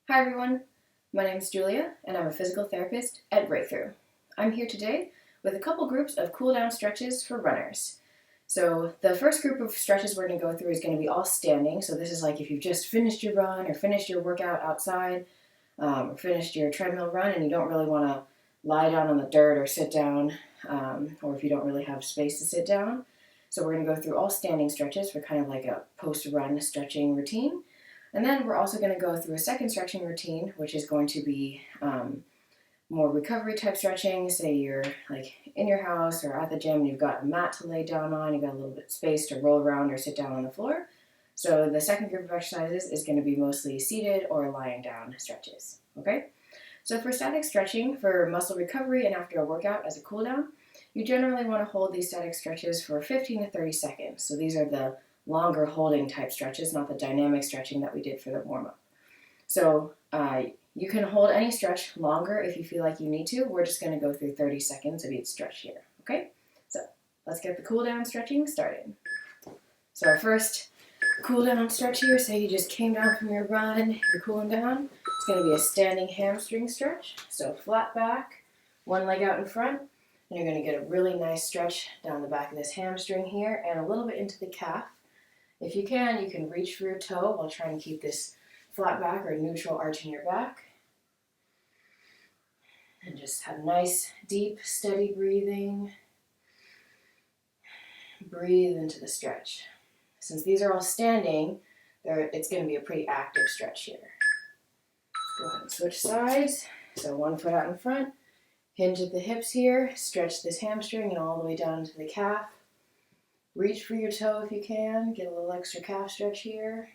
Hi everyone, my name is Julia and I'm a physical therapist at Breakthrough. I'm here today with a couple groups of cool down stretches for runners. So the first group of stretches we're going to go through is going to be all standing. So this is like if you've just finished your run or finished your workout outside or finished your treadmill run and you don't really want to lie down on the dirt or sit down or if you don't really have space to sit down. So we're going to go through all standing stretches for kind of like a post-run stretching routine. And then we're also going to go through a second stretching routine, which is going to be more recovery type stretching. Say you're like in your house or at the gym and you've got a mat to lay down on, you've got a little bit of space to roll around or sit down on the floor. So the second group of exercises is going to be mostly seated or lying down stretches. Okay? So for static stretching, for muscle recovery and after a workout as a cool down, you generally want to hold these static stretches for 15 to 30 seconds. So these are the longer holding type stretches, not the dynamic stretching that we did for the warm-up. So you can hold any stretch longer if you feel like you need to. We're just going to go through 30 seconds of each stretch here, okay? So let's get the cool down stretching started. So our first cool down stretch here, say you just came down from your run, you're cooling down. It's going to be a standing hamstring stretch. So flat back, one leg out in front, and you're going to get a really nice stretch down the back of this hamstring here and a little bit into the calf. If you can reach for your toe while trying to keep this flat back or neutral arch in your back. And just have nice, deep, steady breathing. Breathe into the stretch. Since these are all standing, it's going to be a pretty active stretch here. Go ahead and switch sides. So one foot out in front, hinge at the hips here, stretch this hamstring and all the way down to the calf. Reach for your toe if you can, get a little extra calf stretch here.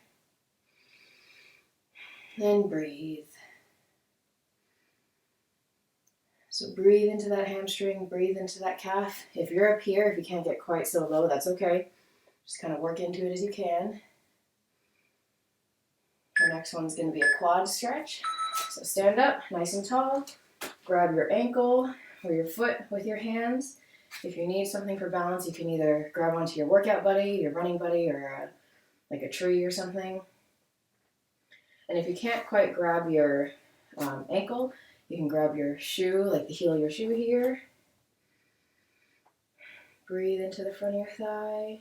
Then breathe. So breathe into that hamstring, breathe into that calf. If you're up here, if you can't get quite so low, that's okay. Just kind of work into it as you can. Our next one's going to be a quad stretch. So stand up, nice and tall. Grab your ankle or your foot with your hands. If you need something for balance, you can either grab onto your workout buddy, your running buddy, or like a tree or something. And if you can't quite grab your ankle, you can grab your shoe, like the heel of your shoe here. Breathe into the front of your thigh.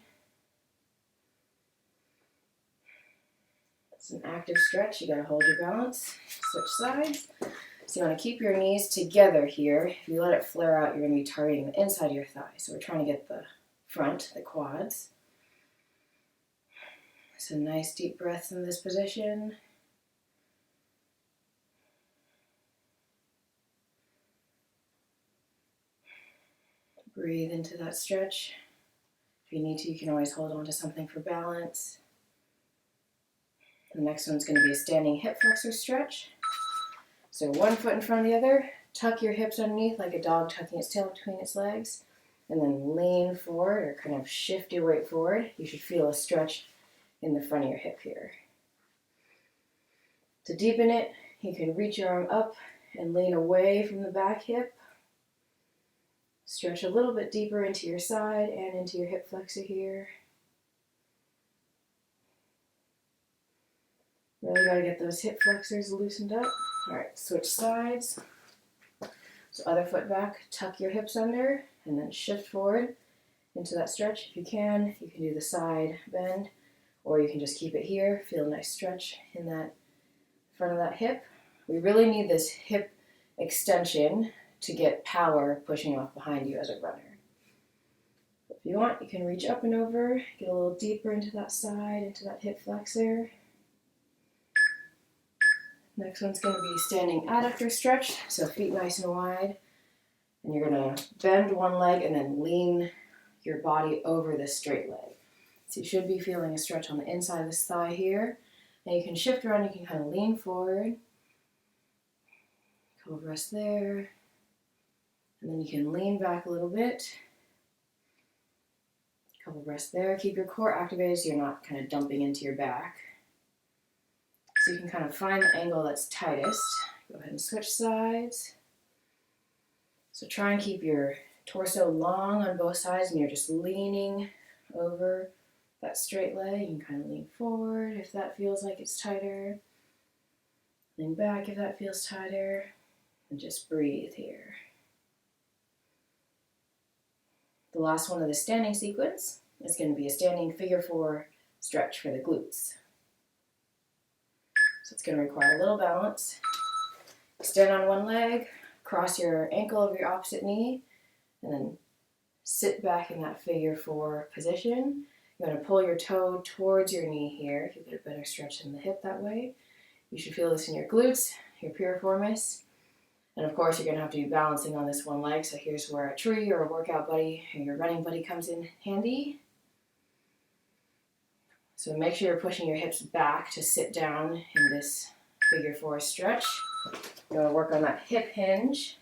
It's an active stretch. You got to hold your balance. Switch sides. So you want to keep your knees together here. If you let it flare out, you're going to be targeting the inside of your thigh. So we're trying to get the front, the quads. So nice deep breaths in this position. Breathe into that stretch. If you need to, you can always hold on to something for balance. The next one's going to be a standing hip flexor stretch. So one foot in front of the other, tuck your hips underneath like a dog tucking its tail between its legs, and then lean forward or kind of shift your weight forward. You should feel a stretch in the front of your hip here. To deepen it, you can reach your arm up and lean away from the back hip. Stretch a little bit deeper into your side and into your hip flexor here. Really got to get those hip flexors loosened up. All right, switch sides. So other foot back, tuck your hips under, and then shift forward into that stretch. If you can do the side bend, or you can just keep it here. Feel a nice stretch in that front of that hip. We really need this hip extension to get power pushing off behind you as a runner. If you want, you can reach up and over, get a little deeper into that side, into that hip flexor. Next one's going to be standing adductor stretch, so feet nice and wide. And you're going to bend one leg and then lean your body over this straight leg. So you should be feeling a stretch on the inside of this thigh here. Now you can shift around, you can kind of lean forward. Couple breaths there. And then you can lean back a little bit. Couple breaths there. Keep your core activated so you're not kind of dumping into your back. So you can kind of find the angle that's tightest. Go ahead and switch sides. So try and keep your torso long on both sides and you're just leaning over that straight leg. You can kind of lean forward if that feels like it's tighter. Lean back if that feels tighter, and just breathe here. The last one of the standing sequence is going to be a standing figure 4 stretch for the glutes. So it's going to require a little balance. Stand on one leg, cross your ankle over your opposite knee, and then sit back in that figure 4 position. You're going to pull your toe towards your knee here. You'll get a better stretch in the hip that way. You should feel this in your glutes, your piriformis. And of course, you're going to have to be balancing on this one leg. So here's where a tree or a workout buddy or your running buddy comes in handy. So make sure you're pushing your hips back to sit down in this figure 4 stretch. You want to work on that hip hinge.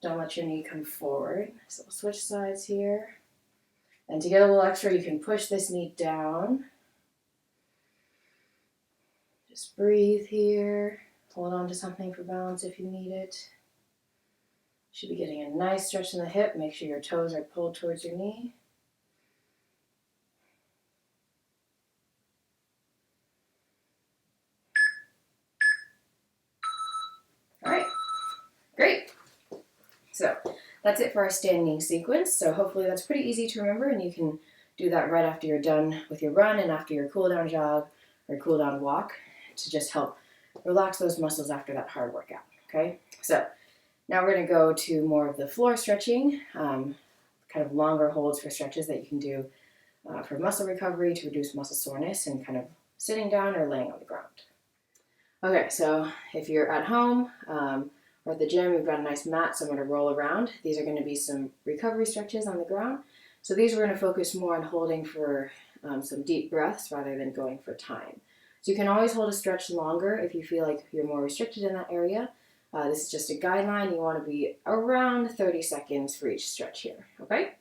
Don't let your knee come forward. So we'll switch sides here. And to get a little extra, you can push this knee down. Just breathe here. Hold on to something for balance if you need it. Should be getting a nice stretch in the hip. Make sure your toes are pulled towards your knee. All right, great. So that's it for our standing sequence. So hopefully that's pretty easy to remember, and you can do that right after you're done with your run and after your cool down jog or cool down walk to just help relax those muscles after that hard workout. Okay, so now we're going to go to more of the floor stretching, kind of longer holds for stretches that you can do for muscle recovery to reduce muscle soreness and kind of sitting down or laying on the ground. Okay, so if you're at home or at the gym, we've got a nice mat somewhere to roll around. These are going to be some recovery stretches on the ground. So these we're going to focus more on holding for some deep breaths rather than going for time. So you can always hold a stretch longer if you feel like you're more restricted in that area. This is just a guideline. You want to be around 30 seconds for each stretch here, okay?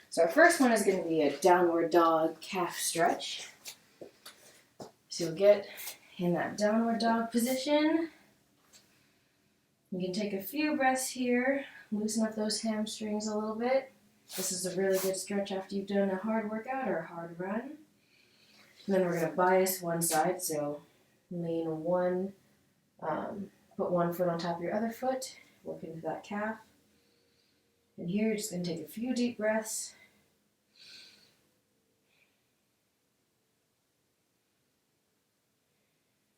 So our first one is going to be a downward dog calf stretch. So you'll get in that downward dog position. You can take a few breaths here, loosen up those hamstrings a little bit. This is a really good stretch after you've done a hard workout or a hard run. And then we're going to bias one side, so lean one, put one foot on top of your other foot, work into that calf. And here you're just going to take a few deep breaths.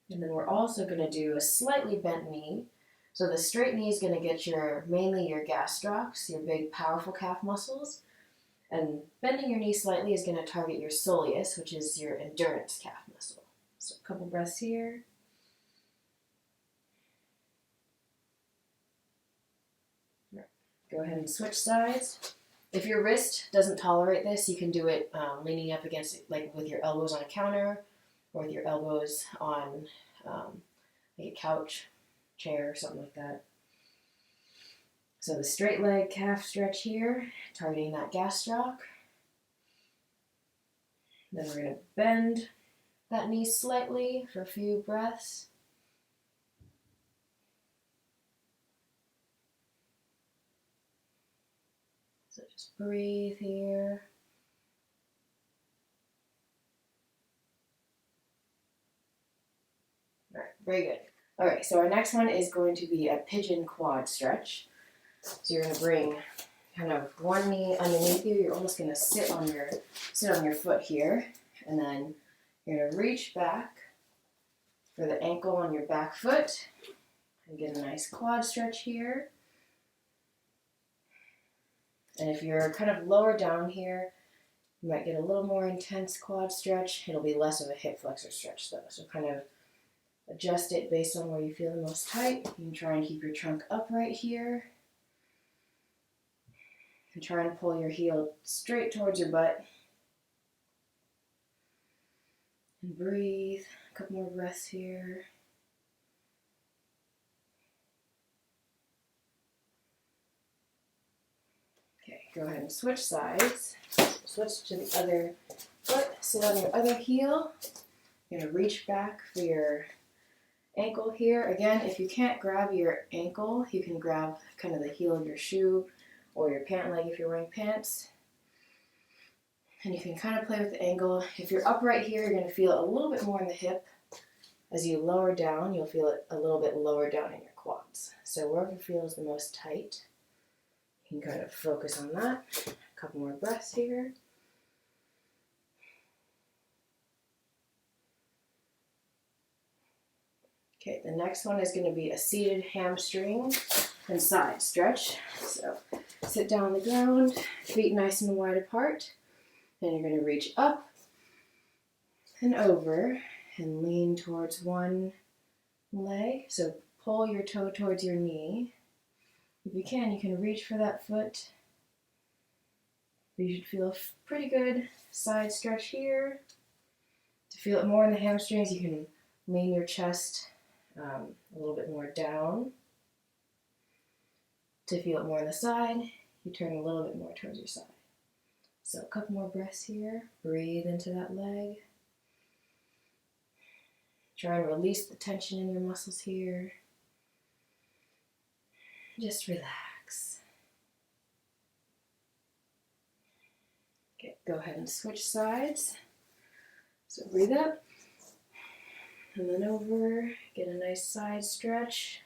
And then we're also going to do a slightly bent knee. So the straight knee is going to get mainly your gastrocs, your big powerful calf muscles. And bending your knee slightly is going to target your soleus, which is your endurance calf muscle. So a couple breaths here. Go ahead and switch sides. If your wrist doesn't tolerate this, you can do it leaning up against it, like with your elbows on a counter or with your elbows on like a couch, chair, or something like that. So the straight leg calf stretch here, targeting that gastroc. Then we're going to bend that knee slightly for a few breaths. So just breathe here. All right, very good. All right, so our next one is going to be a pigeon quad stretch. So you're going to bring kind of one knee underneath you. You're almost going to sit on your foot here, and then you're going to reach back for the ankle on your back foot and get a nice quad stretch here. And if you're kind of lower down here, you might get a little more intense quad stretch. It'll be less of a hip flexor stretch though. So kind of adjust it based on where you feel the most tight. You can try and keep your trunk upright here. And try and pull your heel straight towards your butt. And breathe. A couple more breaths here. Okay, go ahead and switch sides. Switch to the other foot. Sit on your other heel. You're going to reach back for your ankle here. Again, if you can't grab your ankle, you can grab kind of the heel of your shoe or your pant leg if you're wearing pants. And you can kind of play with the angle. If you're upright here, you're going to feel a little bit more in the hip. As you lower down, you'll feel it a little bit lower down in your quads. So wherever feels the most tight, you can kind of focus on that. A couple more breaths here. Okay, the next one is going to be a seated hamstring and side stretch. So sit down on the ground, feet nice and wide apart. Then you're going to reach up and over and lean towards one leg. So pull your toe towards your knee. If you can reach for that foot. You should feel a pretty good side stretch here. To feel it more in the hamstrings, you can lean your chest a little bit more down. To feel it more on the side, you turn a little bit more towards your side. So a couple more breaths here. Breathe into that leg. Try and release the tension in your muscles here. Just relax. Okay, go ahead and switch sides. So breathe up. And then over. Get a nice side stretch.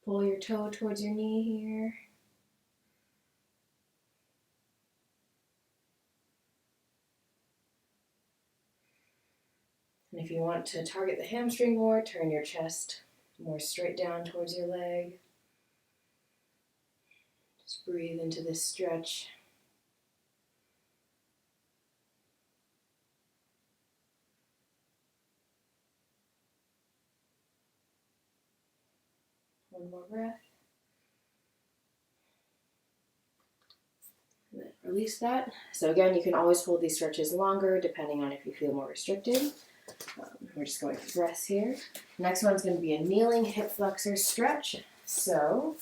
Pull your toe towards your knee here. And if you want to target the hamstring more, turn your chest more straight down towards your leg. Just breathe into this stretch. One more breath. And then release that. So again, you can always hold these stretches longer depending on if you feel more restricted. We're just going for breaths here. Next one's going to be a kneeling hip flexor stretch. So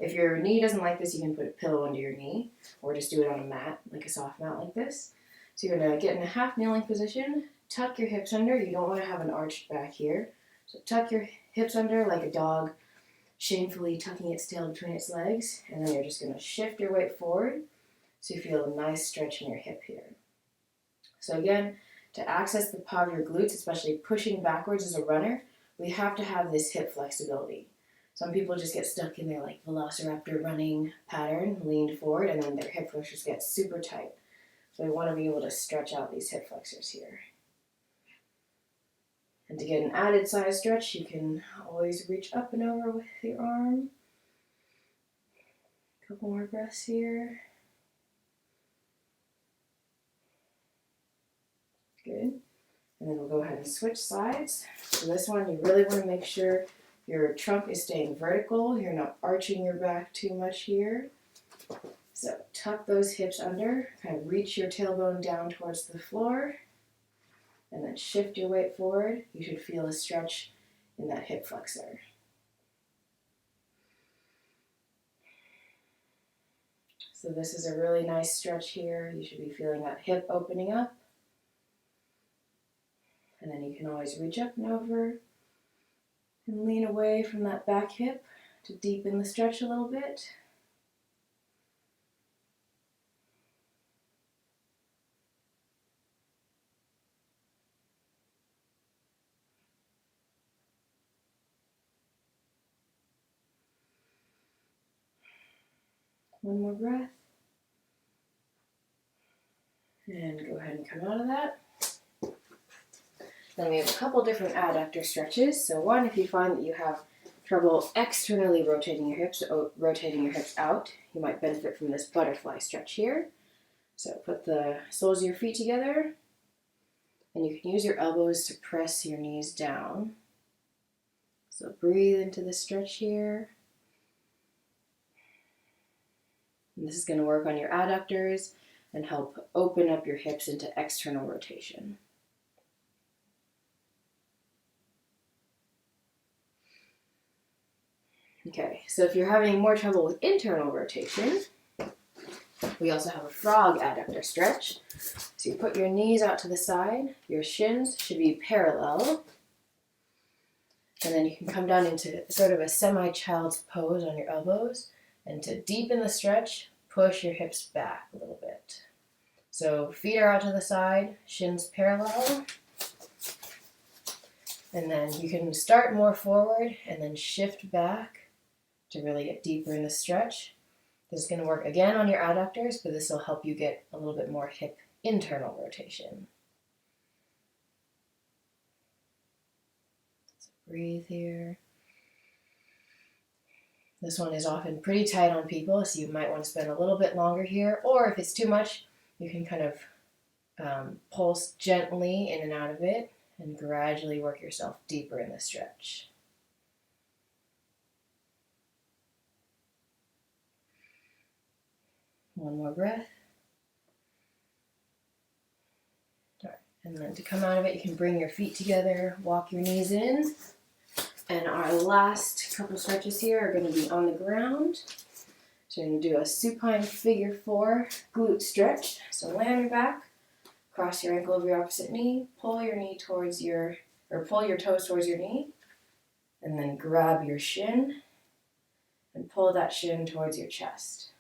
if your knee doesn't like this, you can put a pillow under your knee or just do it on a mat, like a soft mat like this. So you're going to get in a half kneeling position, tuck your hips under. You don't want to have an arched back here. So tuck your hips under like a dog, shamefully tucking its tail between its legs. And then you're just going to shift your weight forward so you feel a nice stretch in your hip here. So again, to access the power of your glutes, especially pushing backwards as a runner, we have to have this hip flexibility. Some people just get stuck in their like velociraptor running pattern, leaned forward, and then their hip flexors get super tight. So we want to be able to stretch out these hip flexors here. And to get an added side stretch, you can always reach up and over with your arm. A couple more breaths here. Good. And then we'll go ahead and switch sides. So this one, you really want to make sure your trunk is staying vertical. You're not arching your back too much here. So tuck those hips under, kind of reach your tailbone down towards the floor, and then shift your weight forward. You should feel a stretch in that hip flexor. So this is a really nice stretch here. You should be feeling that hip opening up. And then you can always reach up and over and lean away from that back hip to deepen the stretch a little bit. One more breath. And go ahead and come out of that. Then we have a couple different adductor stretches. So one, if you find that you have trouble externally rotating your hips out, you might benefit from this butterfly stretch here. So put the soles of your feet together, and you can use your elbows to press your knees down. So breathe into the stretch here. And this is going to work on your adductors and help open up your hips into external rotation. Okay, so if you're having more trouble with internal rotation, we also have a frog adductor stretch. So you put your knees out to the side, your shins should be parallel, and then you can come down into sort of a semi-child's pose on your elbows, and to deepen the stretch, push your hips back a little bit. So feet are out to the side, shins parallel, And then you can start more forward and then shift back to really get deeper in the stretch. This is going to work again on your adductors, but this will help you get a little bit more hip internal rotation. So breathe here. This one is often pretty tight on people, so you might want to spend a little bit longer here, or if it's too much, you can kind of pulse gently in and out of it and gradually work yourself deeper in the stretch. One more breath. All right. And then to come out of it, you can bring your feet together, walk your knees in. And our last couple stretches here are going to be on the ground. So you're going to do a supine figure 4 glute stretch. So lay on your back, cross your ankle over your opposite knee, pull your knee towards your, or pull your toes towards your knee, and then grab your shin and pull that shin towards your chest.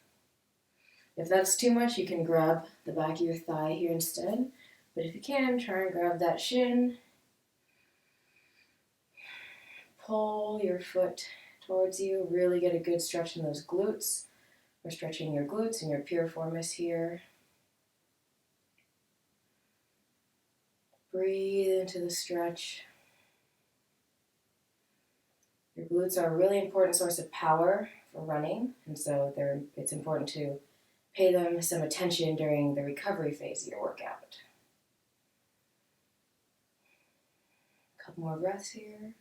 If that's too much, you can grab the back of your thigh here instead. But if you can, try and grab that shin. Pull your foot towards you. Really get a good stretch in those glutes. We're stretching your glutes and your piriformis here. Breathe into the stretch. Your glutes are a really important source of power for running, and so it's important to pay them some attention during the recovery phase of your workout. A couple more breaths here.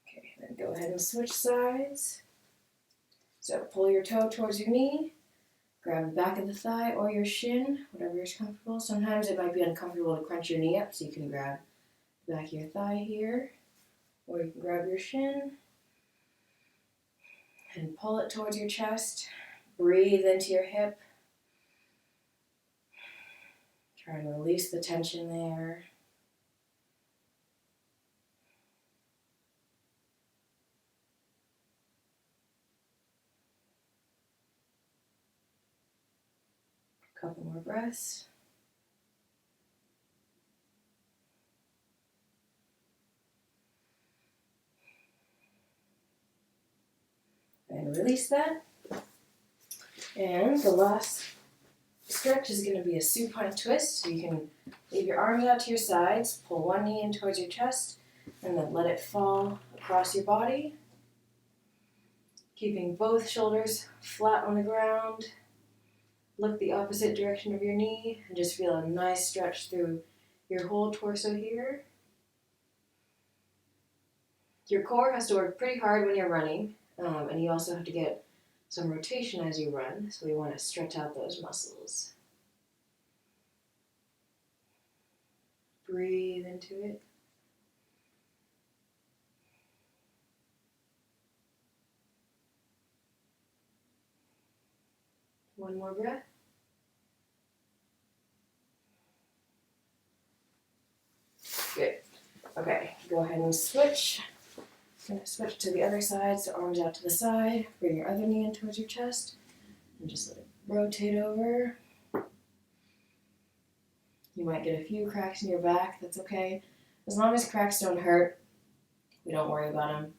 Okay, then go ahead and switch sides. So pull your toe towards your knee, grab the back of the thigh or your shin, whatever is comfortable. Sometimes it might be uncomfortable to crunch your knee up, so you can grab the back of your thigh here, or you can grab your shin and pull it towards your chest. Breathe into your hip. Try and release the tension there. Couple more breaths. And release that. And the last stretch is going to be a supine twist. So you can leave your arms out to your sides, pull one knee in towards your chest, and then let it fall across your body. Keeping both shoulders flat on the ground. Look the opposite direction of your knee and just feel a nice stretch through your whole torso here. Your core has to work pretty hard when you're running, and you also have to get some rotation as you run, so we want to stretch out those muscles. Breathe into it. One more breath. Good. Okay, go ahead and switch. I'm going to switch to the other side, so arms out to the side. Bring your other knee in towards your chest. And just let it rotate over. You might get a few cracks in your back. That's okay. As long as cracks don't hurt, we don't worry about them.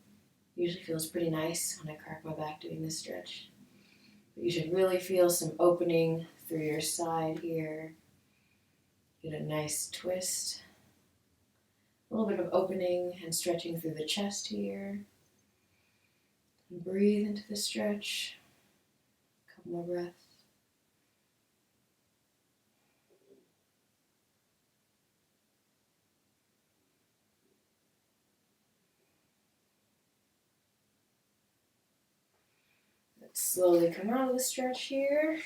It usually feels pretty nice when I crack my back doing this stretch. But you should really feel some opening through your side here. Get a nice twist. A little bit of opening and stretching through the chest here. And breathe into the stretch. A couple more breaths. Let's slowly come out of the stretch here.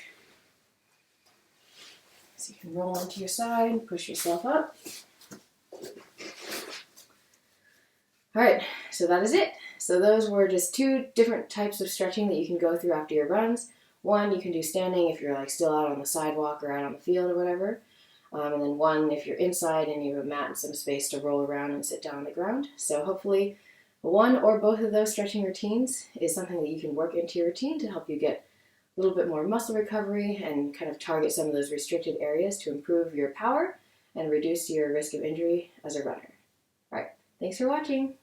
So you can roll onto your side, push yourself up. All right, so that is it. So those were just 2 different types of stretching that you can go through after your runs. One, you can do standing if you're like still out on the sidewalk or out on the field or whatever. And then one, if you're inside and you have a mat and some space to roll around and sit down on the ground. So hopefully one or both of those stretching routines is something that you can work into your routine to help you get little bit more muscle recovery and kind of target some of those restricted areas to improve your power and reduce your risk of injury as a runner. All right, thanks for watching.